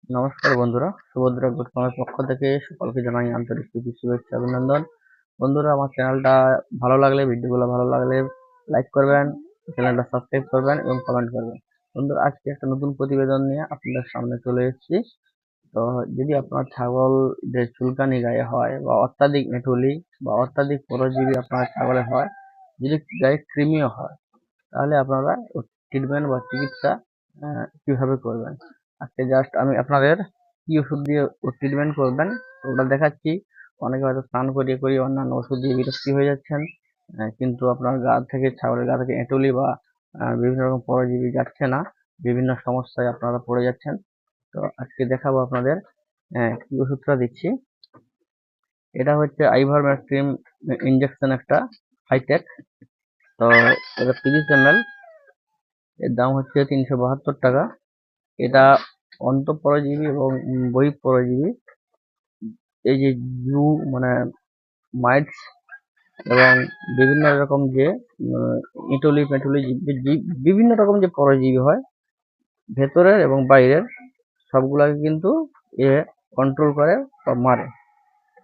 নমস্কার বন্ধুরা, সুভদ্রা গুড ফার্মের পক্ষ থেকে সকলকে জানাই আন্তরিক প্রীতি শুভেচ্ছা অভিনন্দন। বন্ধুরা, আমার চ্যানেলটা ভালো লাগলে, ভিডিওগুলো ভালো লাগলে লাইক করবেন, চ্যানেলটা সাবস্ক্রাইব করবেন এবং কমেন্ট করবেন। বন্ধুরা, আজকে একটা নতুন প্রতিবেদন নিয়ে আপনাদের সামনে চলে এসেছি। তো যদি আপনার ছাগলদের চুলকানি গায়ে হয় বা অত্যাধিক মেটুলি বা অত্যাধিক পরজীবী আপনার ছাগলে হয়, যদি গায়ে কৃমিও হয়, তাহলে আপনারা ট্রিটমেন্ট বা চিকিৎসা কিভাবে করবেন। আজকে জাস্ট আমি আপনাদের কি ওষুধ দিয়ে ট্রিটমেন্ট করবেন ওটা দেখাচ্ছি। অনেকে হয়তো স্নান করিয়ে করিয়ে অন্যান্য ওষুধ দিয়ে বিরক্তি হয়ে যাচ্ছেন, কিন্তু আপনার গা থেকে, ছাগলের গা থেকে এঁটুলি বা বিভিন্ন রকম পরজীবী যাচ্ছে না, বিভিন্ন সমস্যায় আপনারা পড়ে যাচ্ছেন। তো আজকে দেখাবো আপনাদের কি ওষুধটা দিচ্ছি। এটা হচ্ছে আইভারমেকটিন ইনজেকশন, একটা হাইটেক। তো এটা 30 ml, এর দাম হচ্ছে 372 টাকা। এটা অন্তঃপরজীবী এবং বহিঃপরজীবী, এই যে জু মানে মাইটস এবং বিভিন্ন রকম যে ইটলি পেটুলি বিভিন্ন রকম যে পরজীবী হয় ভেতরের এবং বাইরের, সবগুলাকে কিন্তু এ কন্ট্রোল করে বা মারে।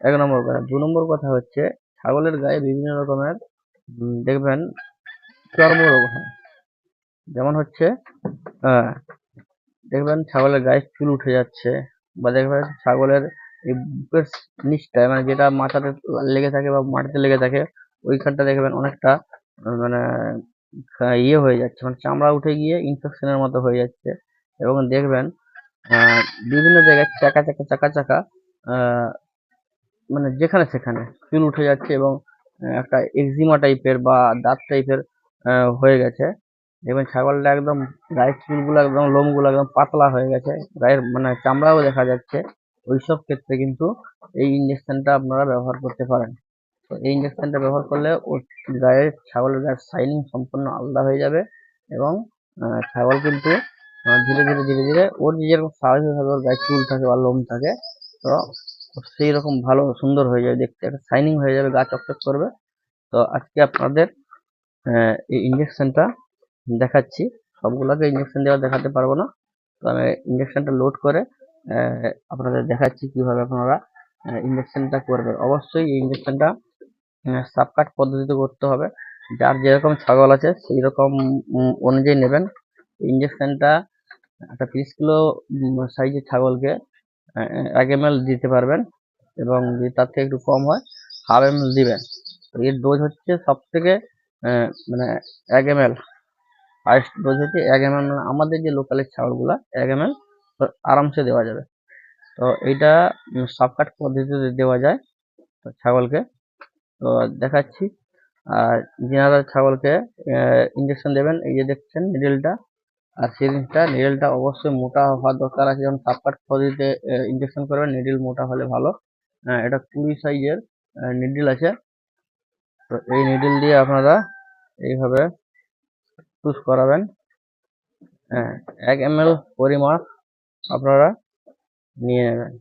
1 নম্বর কথা। 2 নম্বর কথা হচ্ছে ছাগলের গায়ে বিভিন্ন রকমের দেখবেন চর্মরোগ হয়। যেমন হচ্ছে আহ দেখবেন ছাগলের গায়ে চুল উঠে যাচ্ছে, বা দেখবেন ছাগলের এই বুকের নিচটায়, মানে যেটা মাথাতে লেগে থাকে বা মাটিতে লেগে থাকে, ওইখানটা দেখবেন অনেকটা মানে ইয়ে হয়ে যাচ্ছে, মানে চামড়া উঠে গিয়ে ইনফেকশনের মতো হয়ে যাচ্ছে। এবং দেখবেন আহ, বিভিন্ন জায়গায় চাকা চাকা চাকা চাকা আহ, মানে যেখানে সেখানে চুল উঠে যাচ্ছে এবং একটা এক্সিমা টাইপের বা দাঁত টাইপের হয়ে গেছে। দেখবেন ছাগলটা একদম গায়ের চুলগুলো একদম, লোমগুলো একদম পাতলা হয়ে গেছে, গায়ের মানে চামড়াও দেখা যাচ্ছে। ওইসব ক্ষেত্রে কিন্তু এই ইঞ্জেকশনটা আপনারা ব্যবহার করতে পারেন। তো এই ইঞ্জেকশনটা ব্যবহার করলে ওর ছাগলের গায়ের শাইনিং সম্পূর্ণ আলাদা হয়ে যাবে। এবং ছাগল কিন্তু ধীরে ধীরে ধীরে ধীরে ওর যে যেরকম স্বাভাবিকভাবে ওর গায়ে চুল থাকে বা লোম থাকে, তো সেই রকম ভালো সুন্দর হয়ে যাবে দেখতে, একটা শাইনিং হয়ে যাবে, গা চকচক করবে। তো আজকে আপনাদের এই ইঞ্জেকশনটা দেখাচ্ছি। সবগুলোকে ইঞ্জেকশন দেওয়া দেখাতে পারবো না, তো আমি ইঞ্জেকশনটা লোড করে আপনাদের দেখাচ্ছি কিভাবে আপনারা ইঞ্জেকশনটা করবেন। অবশ্যই এই ইঞ্জেকশনটা সাবকাট পদ্ধতিতে করতে হবে। যার যেরকম ছাগল আছে সেই রকম অনুযায়ী নেবেন। ইঞ্জেকশনটা একটা 30 কিলো সাইজের ছাগলকে 1 ml দিতে পারবেন, এবং যদি তার থেকে একটু কম হয় 1/2 ml দিবেন। তো এর ডোজ হচ্ছে সব থেকে মানে 1 ml, হাইস্ট ডোজ হচ্ছে 1 ml। মানে আমাদের যে লোকালের ছাগলগুলা 1 ml আরামসে দেওয়া যাবে। তো এইটা সাবকাট পদ্ধতিতে দেওয়া যায় তো ছাগলকে। তো দেখাচ্ছি। আর যেনারা ছাগলকে ইঞ্জেকশন দেবেন, এই যে দেখছেন নিডেলটা আর সিরিঞ্জটা, নিডেলটা অবশ্যই মোটা হওয়ার দরকার আছে। যখন সাবকাট পদ্ধতিতে ইঞ্জেকশন করবেন, নিডেল মোটা হলে ভালো। এটা 20 সাইজের নিডেল আছে। তো এই নিডেল দিয়ে আপনারা এইভাবে পুশ করাবেন। 1 ml পরিমাপ আপনারা নিয়ে নেবেন।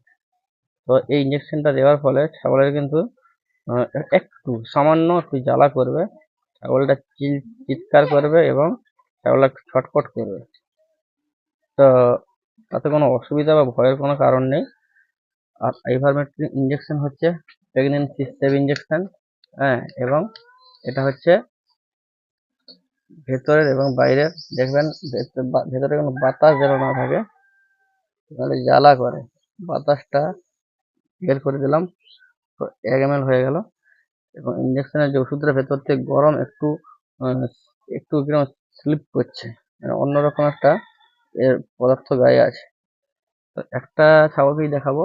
তো এই ইঞ্জেকশনটা দেওয়ার ফলে ছাগলের কিন্তু একটু সামান্য একটু জ্বালা করবে, ছাগলটা চিৎকার করবে এবং ছাগলটা একটু ছটফট করবে। তো তাতে কোনো অসুবিধা বা ভয়ের কোনো কারণ নেই। আর আইভারমেকটিন ইঞ্জেকশন হচ্ছে প্রেগনেন্সি সেভ ইঞ্জেকশন। এবং এটা হচ্ছে ভেতরের এবং বাইরের, দেখবেন ভেতরে কোনো বাতাস যেন না থাকে, তাহলে জ্বালা করে। বাতাসটা বের করে দিলাম, তো 1 ml হয়ে গেল। এবং ইঞ্জেকশনের যে ওষুধটা ভেতর থেকে গরম, একটু একটু কিরকম স্লিপ করছে, মানে অন্যরকম একটা এর পদার্থ গায়ে আছে। তো একটা ছাগলকেই দেখাবো,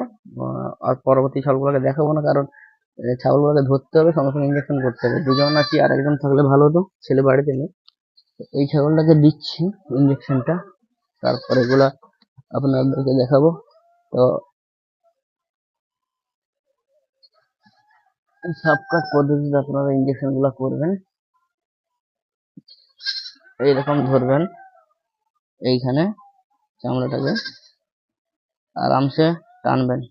আর পরবর্তী ছাগলগুলোকে দেখাবো না, কারণ ছাগলগুলোকে ধরতে হবে, সঙ্গে সঙ্গে ইঞ্জেকশন করতে হবে। দুজন আছি, আর একজন থাকলে ভালো হতো, ছেলে বাড়িতে নেই। তো এই ছাগলটাকে দিচ্ছি ইঞ্জেকশনটা, তারপর এগুলা আপনাদেরকে দেখাবো। তো সাবকাট পদ্ধতিতে আপনারা ইঞ্জেকশন গুলা করবেন। এইরকম ধরবেন, এইখানে চামড়াটাকে আরামসে টানবেন,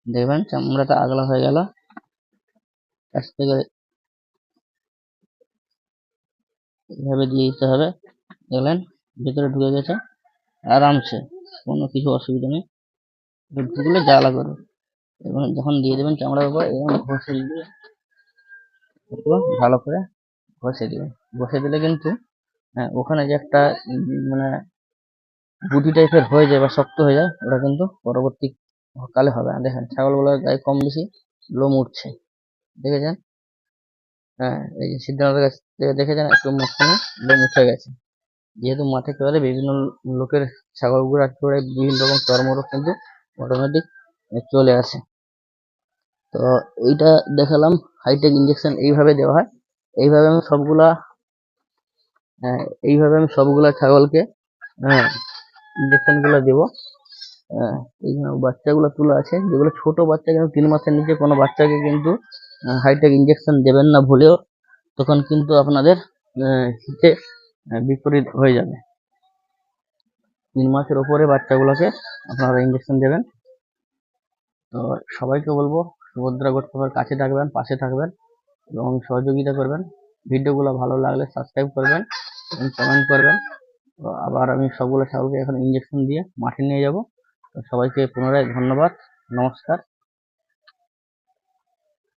দেখবেন চামড়াটা আগলা হয়ে গেল। কাছ থেকে এইভাবে দিয়ে দিতে হবে, দেখলেন ভিতরে ঢুকে গেছে আরামসে, কোনো কিছু অসুবিধা নেই। দুধগুলো জ্বালা করবে এবং যখন দিয়ে দেবেন চামড়ার উপর এবং ঘষে দিয়ে একটু ভালো করে ঘষে দিবেন। ঘষে দিলে কিন্তু ওখানে যে একটা মানে গুটি টাইপের হয়ে যায় বা শক্ত হয়ে যায়, ওটা কিন্তু পরবর্তী কালে হবে না। দেখেন ছাগলগুলোর গায়ে কম বেশি লোম উঠছে, দেখেছেন? হ্যাঁ, এই যে সিদ্ধান্তের কাছ থেকে দেখেছেন একটু মাঝখানে লোম উঠে গেছে। যেহেতু মাঠে চলে বিভিন্ন লোকের ছাগলগুলো চড়ে বিভিন্ন রকম চর্মরোগ কিন্তু অটোমেটিক চলে আসে। তো এইটা দেখালাম হাইটেক ইঞ্জেকশন এইভাবে দেওয়া হয়। এইভাবে আমি সবগুলা এইভাবে আমি সবগুলা ছাগলকে ইঞ্জেকশন গুলা দেবো। এই বাচ্চাগুলো তোলা আছে, যেগুলো ছোট বাচ্চা কিন্তু 3 মাসের নিচে কোনো বাচ্চাকে কিন্তু হাইটেক ইঞ্জেকশন দেবেন না ভুলেও, তখন কিন্তু আপনাদের হিতে বিপরীত হয়ে যাবে। 3 মাসের ওপরে বাচ্চাগুলোকে আপনারা ইঞ্জেকশন দেবেন। তো সবাইকে বলবো সুভদ্রা গোট ফার্মের কাছে থাকবেন, পাশে থাকবেন এবং সহযোগিতা করবেন। ভিডিওগুলো ভালো লাগলে সাবস্ক্রাইব করবেন এবং কমেন্ট করবেন। তো আবার আমি সবগুলো ছাগলকে এখন ইঞ্জেকশন দিয়ে মাঠে নিয়ে যাব। তো সবাইকে পুনরায় ধন্যবাদ, নমস্কার।